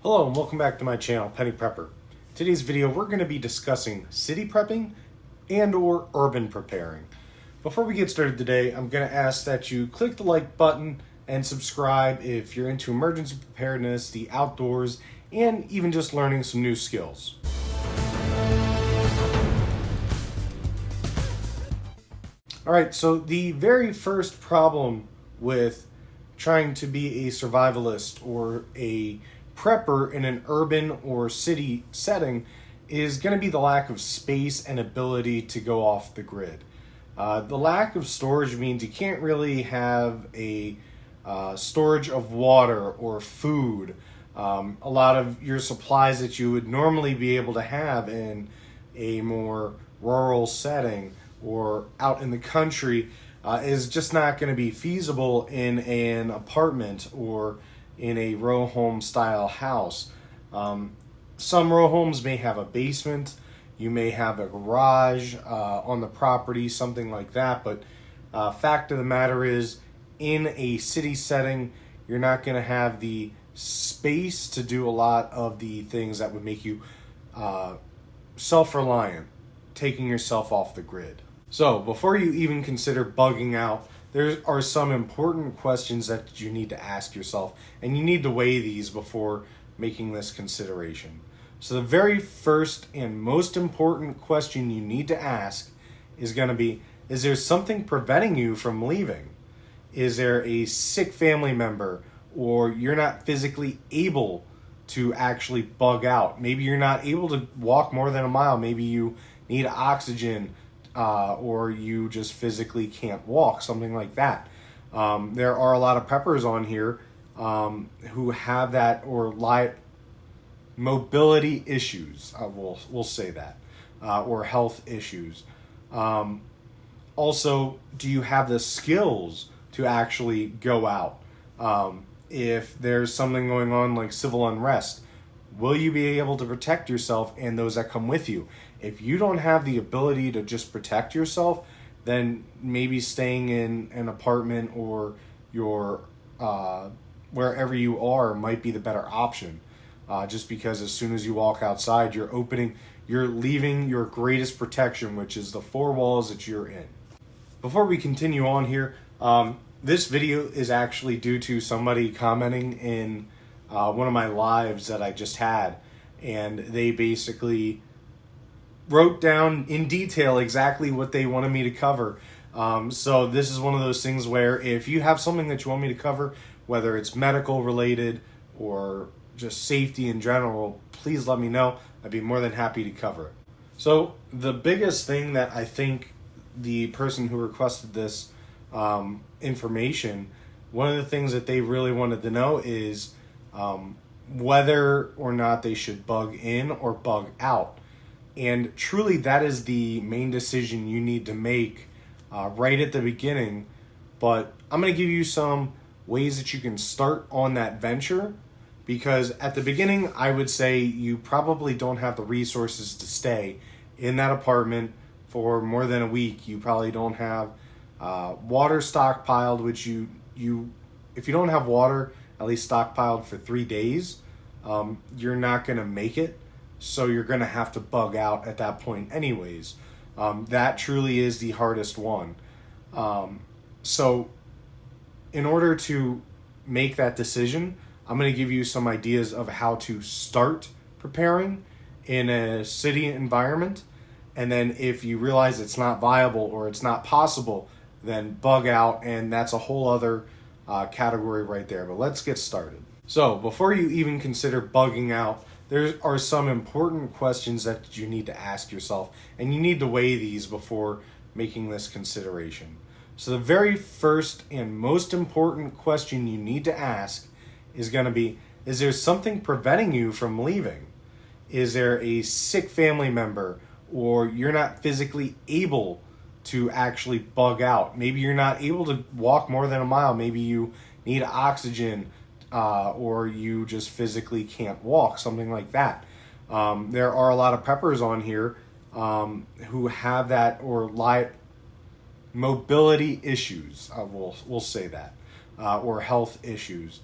Hello and welcome back to my channel, Penny Prepper. Today's video we're going to be discussing city prepping and or urban preparing. Before we get started today, I'm going to ask that you click the like button and subscribe if you're into emergency preparedness, the outdoors, and even just learning some new skills. Alright, so the very first problem with trying to be a survivalist or a prepper in an urban or city setting is going to be the lack of space and ability to go off the grid. The lack of storage means you can't really have a storage of water or food. A lot of your supplies that you would normally be able to have in a more rural setting or out in the country is just not going to be feasible in an apartment or in a row home style house. Some row homes may have a basement, you may have a garage on the property, something like that, but fact of the matter is, in a city setting, you're not going to have the space to do a lot of the things that would make you self-reliant, taking yourself off the grid. So before you even consider bugging out, there are some important questions that you need to ask yourself, and you need to weigh these before making this consideration. So the very first and most important question you need to ask is going to be, is there something preventing you from leaving? Is there a sick family member, or you're not physically able to actually bug out? Maybe you're not able to walk more than a mile. Maybe you need oxygen, or you just physically can't walk, something like that. There are a lot of preppers on here who have that or mobility issues, we'll say that, or health issues. Also, do you have the skills to actually go out? If there's something going on like civil unrest, will you be able to protect yourself and those that come with you? If you don't have the ability to just protect yourself, then maybe staying in an apartment or your wherever you are might be the better option. Just because as soon as you walk outside, you're leaving your greatest protection, which is the four walls that you're in. Before we continue on here, this video is actually due to somebody commenting in one of my lives that I just had, and they basically wrote down in detail exactly what they wanted me to cover. So this is one of those things where if you have something that you want me to cover, whether it's medical related or just safety in general, please let me know. I'd be more than happy to cover it. So the biggest thing that I think the person who requested this information, one of the things that they really wanted to know is whether or not they should bug in or bug out. And truly, that is the main decision you need to make right at the beginning. But I'm going to give you some ways that you can start on that venture, because at the beginning, I would say you probably don't have the resources to stay in that apartment for more than a week. You probably don't have water stockpiled, which if you don't have water at least stockpiled for 3 days, you're not going to make it. So you're going to have to bug out at that point anyways. That truly is the hardest one. So in order to make that decision, I'm going to give you some ideas of how to start preparing in a city environment. And then if you realize it's not viable or it's not possible, then bug out, and that's a whole other category right there. But let's get started. So before you even consider bugging out, there are some important questions that you need to ask yourself, and you need to weigh these before making this consideration. So the very first and most important question you need to ask is going to be, is there something preventing you from leaving? Is there a sick family member, or you're not physically able to actually bug out? Maybe you're not able to walk more than a mile. Maybe you need oxygen, or you just physically can't walk, something like that. There are a lot of preppers on here who have that or mobility issues, we'll say that, or health issues.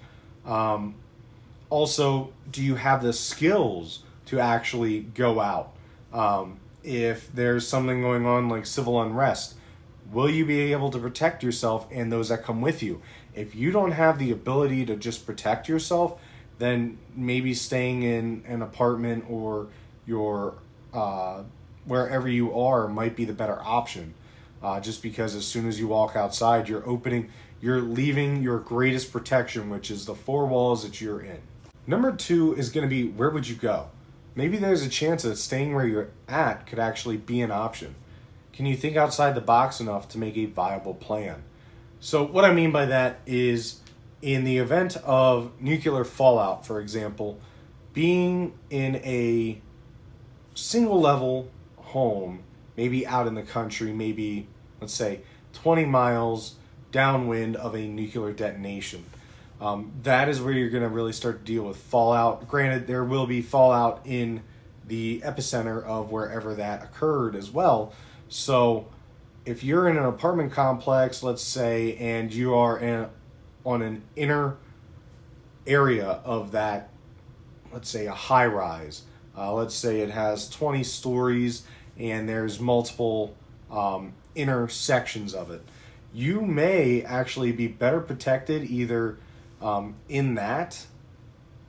Also, do you have the skills to actually go out? If there's something going on like civil unrest, will you be able to protect yourself and those that come with you? If you don't have the ability to just protect yourself, then maybe staying in an apartment or your wherever you are might be the better option. Just because as soon as you walk outside, you're leaving your greatest protection, which is the four walls that you're in. Number 2 is going to be, where would you go? Maybe there's a chance that staying where you're at could actually be an option. Can you think outside the box enough to make a viable plan? So what I mean by that is, in the event of nuclear fallout, for example, being in a single level home, maybe out in the country, maybe, let's say, 20 miles downwind of a nuclear detonation. That is where you're going to really start to deal with fallout. Granted, there will be fallout in the epicenter of wherever that occurred as well. So if you're in an apartment complex, let's say, and you are on an inner area of that, let's say a high rise, let's say it has 20 stories and there's multiple inner sections of it, you may actually be better protected either in that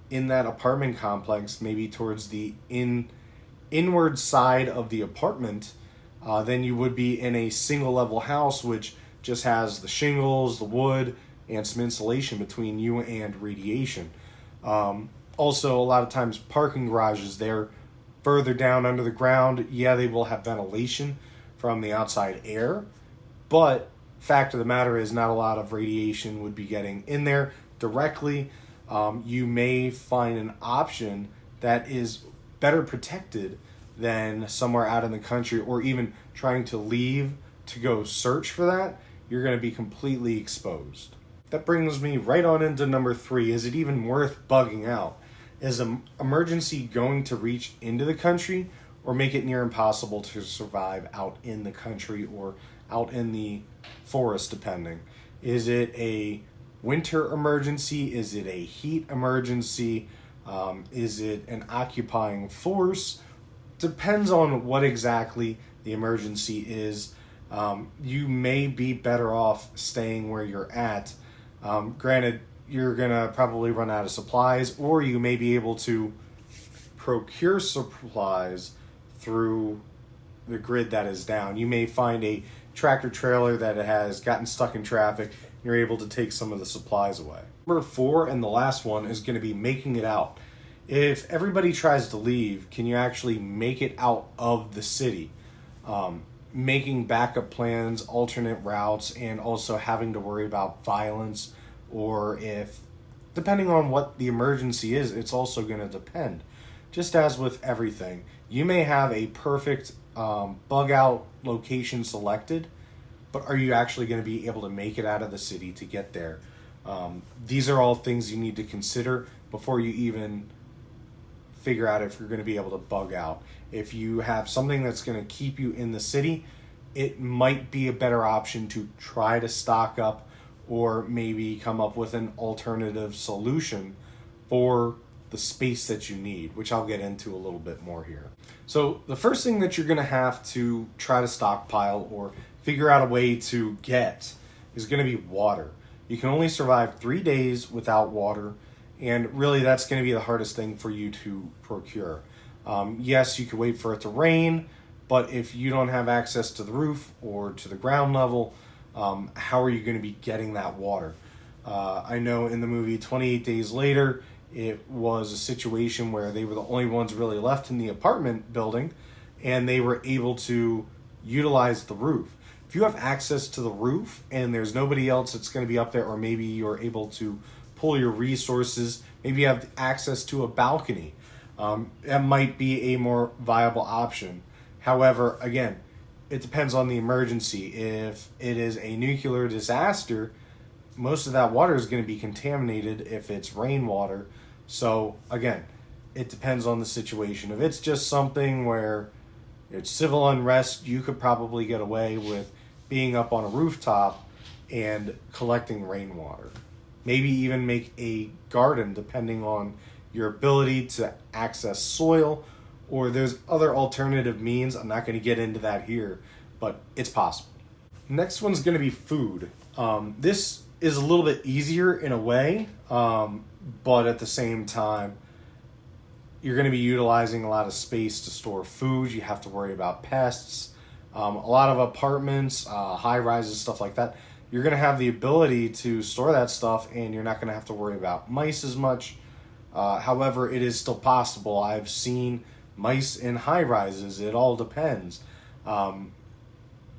apartment complex, maybe towards the inward side of the apartment, than you would be in a single level house, which just has the shingles, the wood, and some insulation between you and radiation. Also, a lot of times parking garages, they're further down under the ground. Yeah, they will have ventilation from the outside air, but fact of the matter is not a lot of radiation would be getting in there directly. You may find an option that is better protected than somewhere out in the country, or even trying to leave to go search for that. You're going to be completely exposed. That brings me right on into number 3. Is it even worth bugging out? Is an emergency going to reach into the country or make it near impossible to survive out in the country or out in the forest, depending? Is it a winter emergency? Is it a heat emergency? Is it an occupying force? Depends on what exactly the emergency is. You may be better off staying where you're at. Granted, you're going to probably run out of supplies, or you may be able to procure supplies through the grid that is down. You may find a tractor trailer that has gotten stuck in traffic. You're able to take some of the supplies away. Number 4, and the last one, is going to be making it out. If everybody tries to leave, can you actually make it out of the city? Making backup plans, alternate routes, and also having to worry about violence, or if, depending on what the emergency is, it's also going to depend. Just as with everything, you may have a perfect bug out location selected, but are you actually going to be able to make it out of the city to get there? These are all things you need to consider before you even figure out if you're going to be able to bug out. If you have something that's going to keep you in the city, it might be a better option to try to stock up or maybe come up with an alternative solution for the space that you need, which I'll get into a little bit more here. So the first thing that you're going to have to try to stockpile or figure out a way to get is going to be water. You can only survive 3 days without water, and really that's going to be the hardest thing for you to procure. Yes, you could wait for it to rain, but if you don't have access to the roof or to the ground level, how are you going to be getting that water? I know in the movie 28 Days Later, it was a situation where they were the only ones really left in the apartment building, and they were able to utilize the roof. If you have access to the roof and there's nobody else that's going to be up there, or maybe you're able to pull your resources, maybe you have access to a balcony, that might be a more viable option. However, again, it depends on the emergency. If it is a nuclear disaster, most of that water is going to be contaminated if it's rainwater. So again, it depends on the situation. If it's just something where it's civil unrest, you could probably get away with being up on a rooftop and collecting rainwater. Maybe even make a garden, depending on your ability to access soil, or there's other alternative means. I'm not going to get into that here, but it's possible. Next one's going to be food. This is a little bit easier in a way, but at the same time, you're going to be utilizing a lot of space to store food. You have to worry about pests. A lot of apartments, high rises, stuff like that, you're going to have the ability to store that stuff, and you're not going to have to worry about mice as much. However, it is still possible. I've seen mice in high rises. It all depends.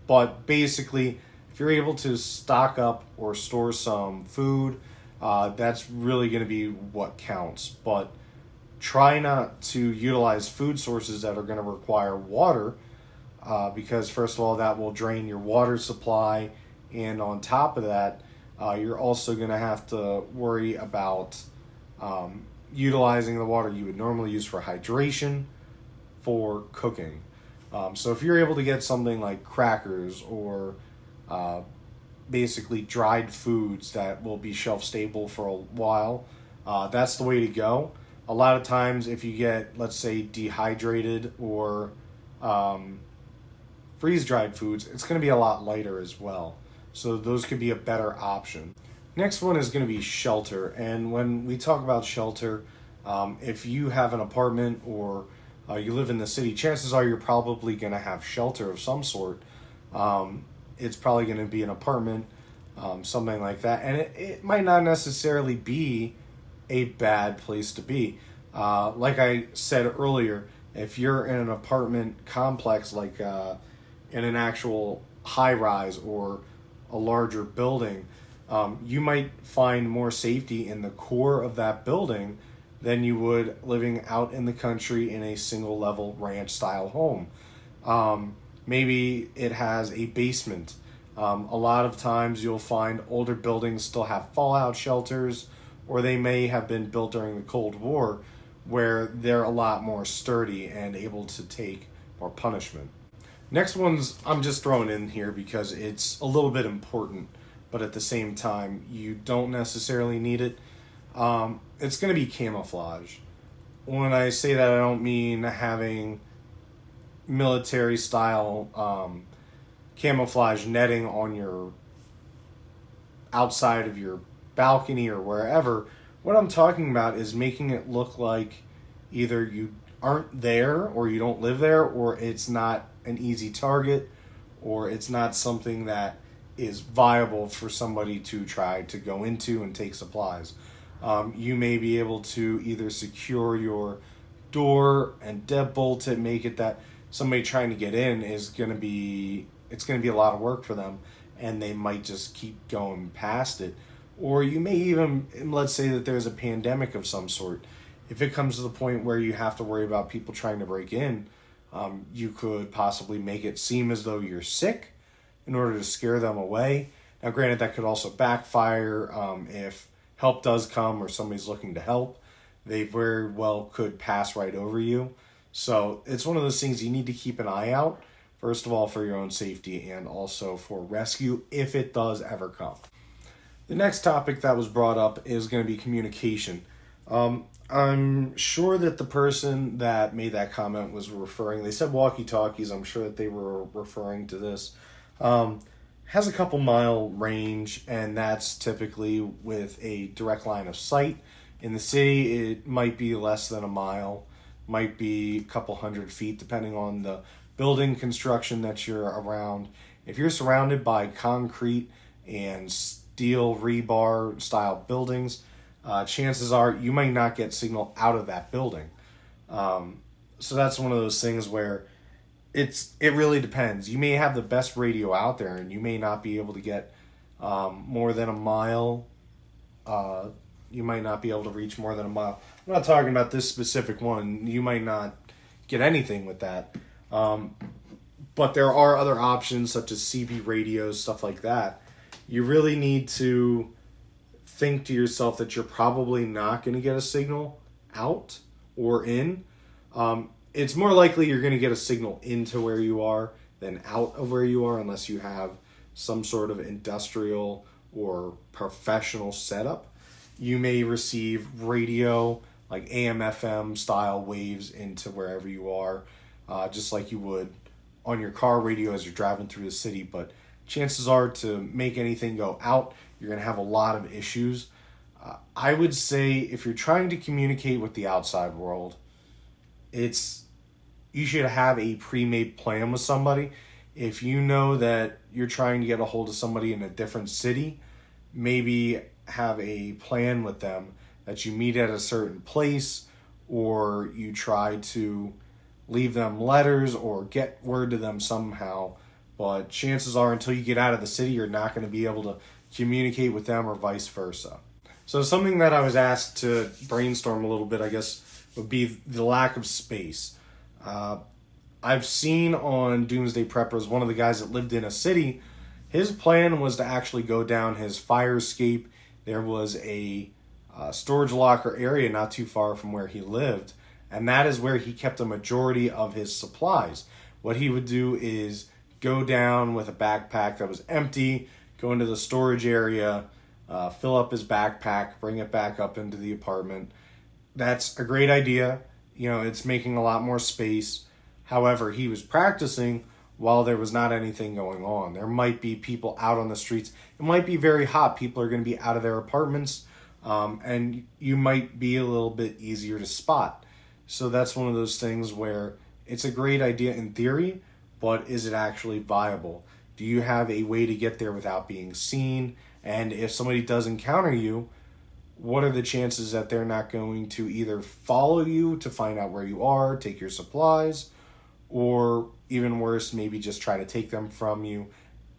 But basically, if you're able to stock up or store some food, that's really going to be what counts. But try not to utilize food sources that are going to require water, because first of all, that will drain your water supply. And on top of that, you're also going to have to worry about utilizing the water you would normally use for hydration for cooking. So if you're able to get something like crackers or basically dried foods that will be shelf stable for a while, that's the way to go. A lot of times if you get, let's say, dehydrated or freeze-dried foods, it's going to be a lot lighter as well. So those could be a better option. Next one is going to be shelter. And when we talk about shelter, if you have an apartment or you live in the city, chances are you're probably going to have shelter of some sort. It's probably going to be an apartment, something like that. And it might not necessarily be a bad place to be. Like I said earlier, if you're in an apartment complex, like in an actual high rise or a larger building, you might find more safety in the core of that building than you would living out in the country in a single level ranch style home. Maybe it has a basement. A lot of times you'll find older buildings still have fallout shelters, or they may have been built during the Cold War, where they're a lot more sturdy and able to take more punishment. Next one's I'm just throwing in here because it's a little bit important, but at the same time, you don't necessarily need it. It's going to be camouflage. When I say that, I don't mean having military style camouflage netting on your outside of your balcony or wherever. What I'm talking about is making it look like either you aren't there or you don't live there, or it's not an easy target, or it's not something that is viable for somebody to try to go into and take supplies. You may be able to either secure your door and deadbolt it, make it that somebody trying to get in is going to be a lot of work for them, and they might just keep going past it. Or you may even, let's say that there's a pandemic of some sort. If it comes to the point where you have to worry about people trying to break in, you could possibly make it seem as though you're sick in order to scare them away. Now, granted, that could also backfire. If help does come or somebody's looking to help, they very well could pass right over you. So it's one of those things you need to keep an eye out, first of all, for your own safety and also for rescue if it does ever come. The next topic that was brought up is going to be communication. I'm sure that the person that made that comment was referring, they said walkie-talkies, I'm sure that they were referring to this. Has a couple mile range, and that's typically with a direct line of sight. In the city, it might be less than a mile, might be a couple 100 feet, depending on the building construction that you're around. If you're surrounded by concrete and steel rebar style buildings, chances are you might not get signal out of that building. So that's one of those things where it really depends. You may have the best radio out there, and you may not be able to get more than a mile. You might not be able to reach more than a mile. I'm not talking about this specific one. You might not get anything with that. But there are other options such as CB radios, stuff like that. You really need to think to yourself that you're probably not going to get a signal out or in. It's more likely you're going to get a signal into where you are than out of where you are, unless you have some sort of industrial or professional setup. You may receive radio like AM/FM style waves into wherever you are, just like you would on your car radio as you're driving through the city. But chances are, to make anything go out, you're going to have a lot of issues. I would say if you're trying to communicate with the outside world, you should have a pre-made plan with somebody. If you know that you're trying to get a hold of somebody in a different city, maybe have a plan with them that you meet at a certain place, or you try to leave them letters or get word to them somehow. But chances are, until you get out of the city, you're not going to be able to communicate with them, or vice versa. So something that I was asked to brainstorm a little bit, I guess, would be the lack of space. I've seen on Doomsday Preppers, one of the guys that lived in a city, his plan was to actually go down his fire escape. There was a storage locker area not too far from where he lived, and that is where he kept a majority of his supplies. What he would do is go down with a backpack that was empty, go into the storage area, fill up his backpack, bring it back up into the apartment. That's a great idea. It's making a lot more space. However, he was practicing while there was not anything going on. There might be people out on the streets. It might be very hot. People are going to be out of their apartments, and you might be a little bit easier to spot. So that's one of those things where it's a great idea in theory, but is it actually viable? Do you have a way to get there without being seen? And if somebody does encounter you, what are the chances that they're not going to either follow you to find out where you are, take your supplies, or even worse, maybe just try to take them from you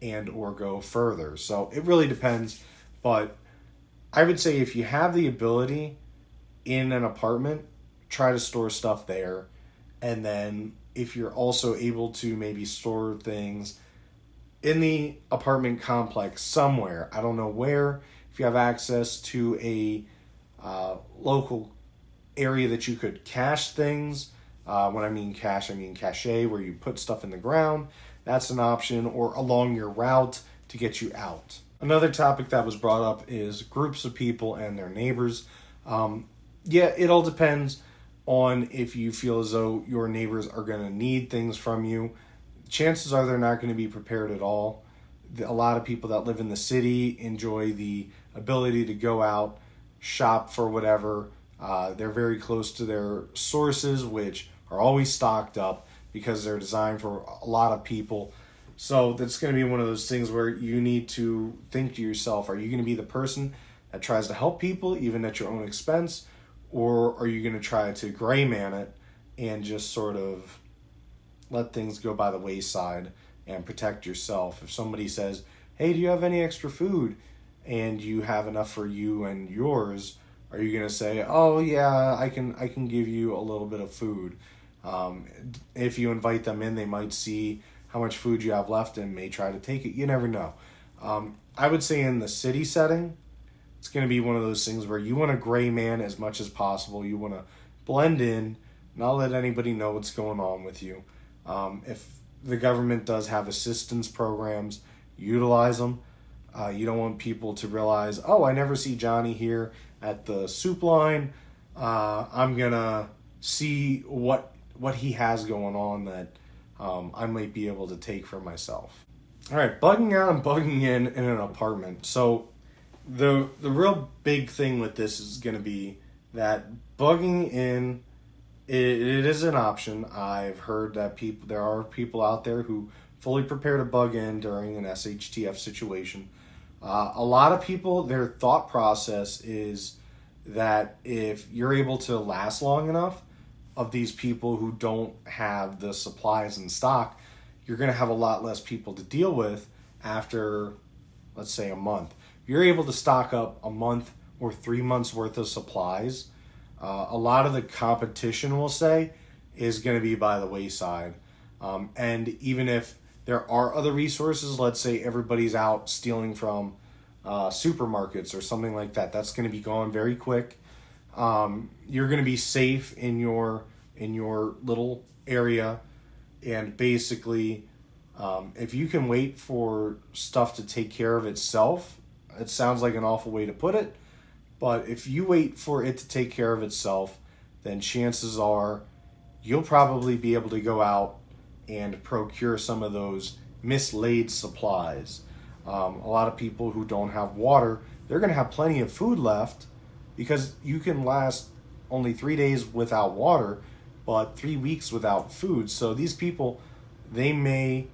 and or go further? So it really depends. But I would say if you have the ability in an apartment, try to store stuff there. And then if you're also able to maybe store things in the apartment complex somewhere, I don't know where, if you have access to a local area that you could cache things. When I mean cache, I mean cache, where you put stuff in the ground. That's an option, or along your route to get you out. Another topic that was brought up is groups of people and their neighbors. It all depends on if you feel as though your neighbors are going to need things from you. Chances are they're not going to be prepared at all. A lot of people that live in the city enjoy the ability to go out, shop for whatever. They're very close to their sources, which are always stocked up because they're designed for a lot of people. So that's going to be one of those things where you need to think to yourself, are you going to be the person that tries to help people even at your own expense? Or are you going to try to gray man it and just sort of let things go by the wayside and protect yourself? If somebody says, hey, do you have any extra food? And you have enough for you and yours, are you going to say, oh yeah, I can give you a little bit of food? If you invite them in, they might see how much food you have left and may try to take it. You never know. I would say in the city setting, it's going to be one of those things where you want to gray man as much as possible. You want to blend in, not let anybody know what's going on with you. If the government does have assistance programs, utilize them. You don't want people to realize, oh, I never see Johnny here at the soup line. I'm going to see what he has going on that I might be able to take for myself. All right, bugging out and bugging in an apartment. So the real big thing with this is going to be that bugging in, it is an option. I've heard that there are people out there who fully prepare to bug in during an SHTF situation. A lot of people, their thought process is that if you're able to last long enough of these people who don't have the supplies in stock, you're going to have a lot less people to deal with after, let's say, a month. If you're able to stock up a month or 3 months worth of supplies, a lot of the competition, we'll say, is going to be by the wayside. And even if there are other resources, let's say everybody's out stealing from supermarkets or something like that, that's going to be gone very quick. You're going to be safe in your little area, and basically, if you can wait for stuff to take care of itself, it sounds like an awful way to put it, but if you wait for it to take care of itself, then chances are you'll probably be able to go out and procure some of those mislaid supplies. A lot of people who don't have water, they're going to have plenty of food left because you can last only 3 days without water, but 3 weeks without food. So these people, they might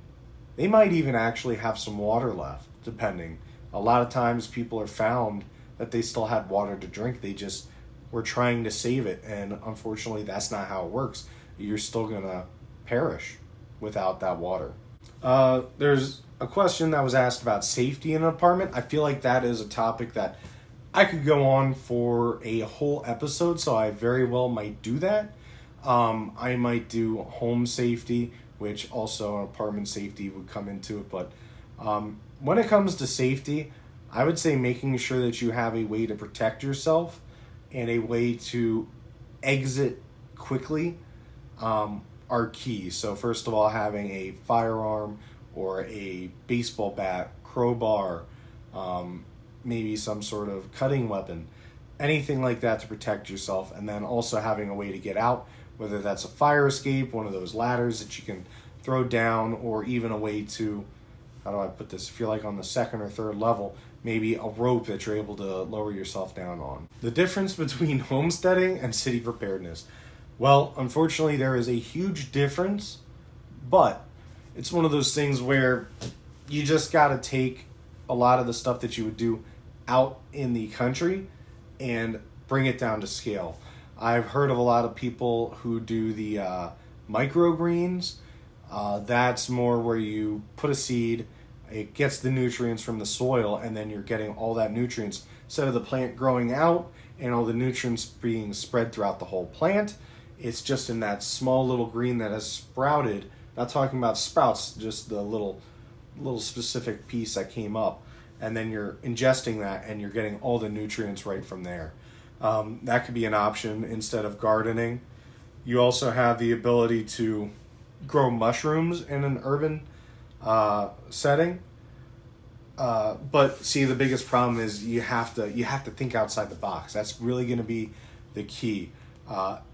even actually have some water left, depending. A lot of times people are found that they still had water to drink. They just were trying to save it. And unfortunately, that's not how it works. You're still going to perish without that water. There's a question that was asked about safety in an apartment. I feel like that is a topic that I could go on for a whole episode, so I very well might do that. I might do home safety, which also apartment safety would come into it. But when it comes to safety, I would say making sure that you have a way to protect yourself and a way to exit quickly are key. So first of all, having a firearm or a baseball bat, crowbar, maybe some sort of cutting weapon, anything like that to protect yourself. And then also having a way to get out, whether that's a fire escape, one of those ladders that you can throw down, or even a way to, how do I put this, if you're like on the second or third level, maybe a rope that you're able to lower yourself down on. The difference between homesteading and city preparedness. Well, unfortunately, there is a huge difference, but it's one of those things where you just got to take a lot of the stuff that you would do out in the country and bring it down to scale. I've heard of a lot of people who do the microgreens. That's more where you put a seed, it gets the nutrients from the soil, and then you're getting all that nutrients instead of the plant growing out and all the nutrients being spread throughout the whole plant. It's just in that small little green that has sprouted. Not talking about sprouts, just the little specific piece that came up. And then you're ingesting that and you're getting all the nutrients right from there. That could be an option instead of gardening. You also have the ability to grow mushrooms in an urban setting. But see, the biggest problem is you have to think outside the box. That's really going to be the key.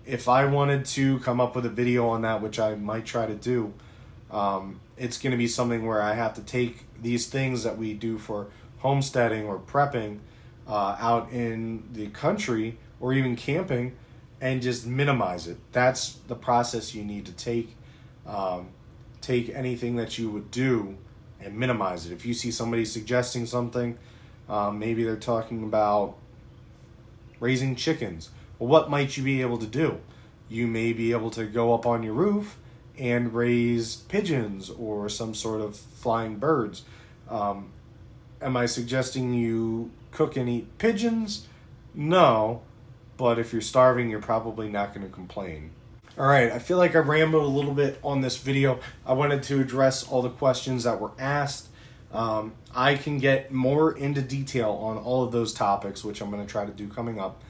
If I wanted to come up with a video on that, which I might try to do, it's going to be something where I have to take these things that we do for homesteading or prepping out in the country or even camping and just minimize it. That's the process you need to take. Take anything that you would do and minimize it. If you see somebody suggesting something, maybe they're talking about raising chickens. Well, what might you be able to do? You may be able to go up on your roof and raise pigeons or some sort of flying birds. Am I suggesting you cook and eat pigeons? No, but if you're starving, you're probably not going to complain. All right, I feel like I rambled a little bit on this video. I wanted to address all the questions that were asked. I can get more into detail on all of those topics, which I'm going to try to do coming up.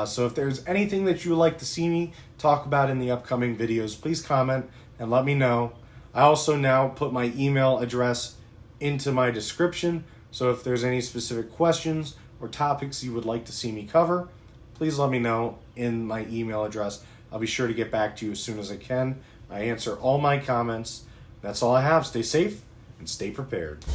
So if there's anything that you would like to see me talk about in the upcoming videos, please comment and let me know. I also now put my email address into my description, so if there's any specific questions or topics you would like to see me cover, please let me know in my email address. I'll be sure to get back to you as soon as I can. I answer all my comments. That's all I have. Stay safe and stay prepared.